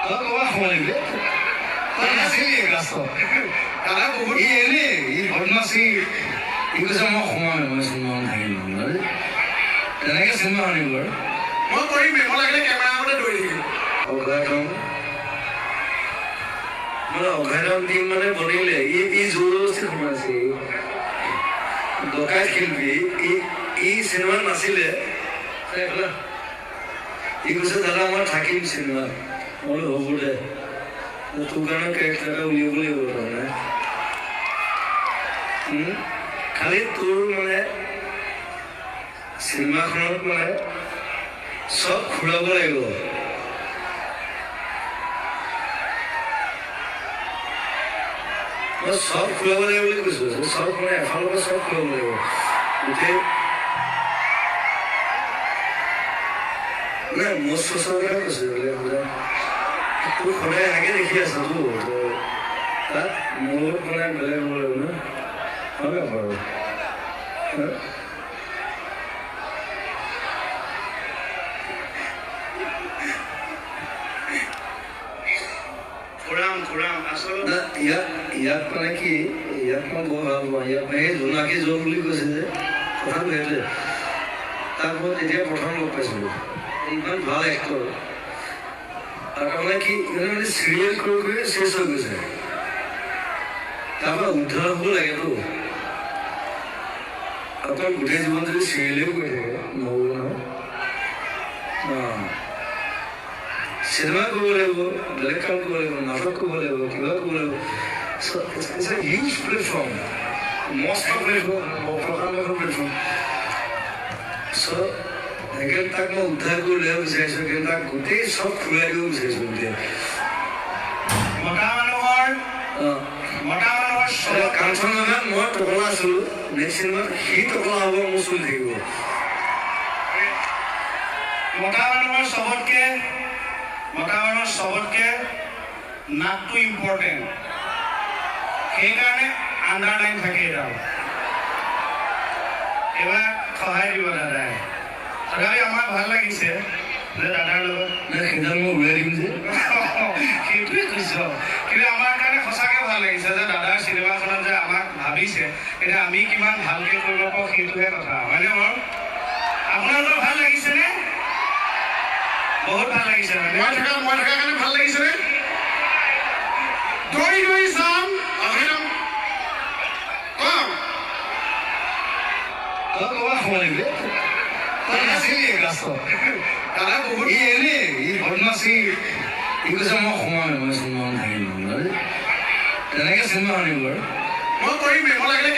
তই ক'ৰবাত সোমালিবি তই নাছিলি ক্লাছত দাদা বহুত এনেই ই বদমাচি ই কৈছে মই সোমামেই মই চিনেমাখন থাকিম তেনেকৈ চিনেমা শুনিব আৰু মই কৰিমেই মই লাগিলে কেমেৰা আগতে দৌৰি থাকিম অঘাইটন মানে অঘাইটন টিম মানে বনিলে ই জোৰদস্তি সোমাইছে ডকাইত শিল্পী ই চিনেমাত নাছিলে ই কৈছে দাদা মই থাকিম চিনেমাত মই হ'ব দে তোৰ কাৰণে কেৰেক্টাৰ এটা উলিয়াব লাগিব তাৰমানে খালি তোৰ মানে চিনেমাখনত মানে চব ঘূৰাব লাগিব মই চব ঘূৰাব লাগিব বুলি কৈছো চব মানে এফালৰ পৰা চব ঘূৰাব লাগিব গোটেই নাই মোৰ চচৰ কথা কৈছো তোৰ সদায় এনেকে দেখি আছো তাত মোৰ মানে বেলেগ হ'ব লাগিব ন হয় বাৰু ইয়াত মানে কি ইয়াত মই বৰ ভাল পাওঁ ইয়াত মানে সেই জোনাকী জল বুলি কৈছে যে কথাটো সেইটোৱে তাক মই তেতিয়া প্ৰথম লগ পাইছিলোঁ ইমান ভাল এক্টৰ আৰু তাৰমানে কি মানে চিৰিয়েল কৰি কৰি চেছ হৈ গৈছে তাৰপৰা উদ্ধাৰ হ'ব লাগেতো আপোনাৰ গোটেই জীৱন যদি চিৰিয়েলেও কৰি থাকে নহ'ব নহয় চিনেমা কৰিব লাগিব বেলেগ কাম কৰিব লাগিব নাটক কৰিব লাগিব কিবা কৰিব লাগিব ইটছ এ হিউজ প্লেটফৰ্ম মস্ত প্লেটফৰ্ম প্ৰকাণ্ড প্লেটফৰ্ম চ' সেইকাৰণে তাক মই উদ্ধাৰ কৰি উলিয়াব বিচাৰিছোঁ কিন্তু তাক গোটেই চব ঘূৰাই দিব বিচাৰিছোঁ গোটেই মতা মানুহৰ কাঞ্চনজনাত মই টকলা আছিলোঁ নেক্সট চিনেমাত সি টকলা হ'ব মোৰ চলি থাকিব মতা মানুহৰ চবতকে নাকটো ইম্পৰ্টেণ্ট সেইকাৰণে আণ্ডাৰলাইন থাকে এইবাৰ সহায় দিব দাদাই তথাপি আমাক ভাল লাগিছে যে দাদাৰ লগত সেইডাল মই উলিয়াই দিম যে সেইটোৱে কৈছ কিন্তু আমাৰ কাৰণে সঁচাকৈ ভাল লাগিছে যে দাদাৰ চিনেমাখনত যে আমাক ভাবিছে এতিয়া আমি কিমান ভালকৈ কৰিব পাৰোঁ সেইটোহে কথা হয়নে বাৰু আপোনালোকৰ ভাল লাগিছেনে বহুত ভাল লাগিছে মই থকা কাৰণে ভাল লাগিছেনে দৌৰি দৌৰি চাম অভিনম কম তই ক'ৰবাত সোমালিবি তই নাছিলি ক্লাছত দাদা বহুত এনেই ই বদমাচি ই কৈছে মই সোমামেই মই চিনেমাখন থাকিম তেনেকৈ চিনেমা শুনিব আৰু মই কৰিমেই মই লাগিলে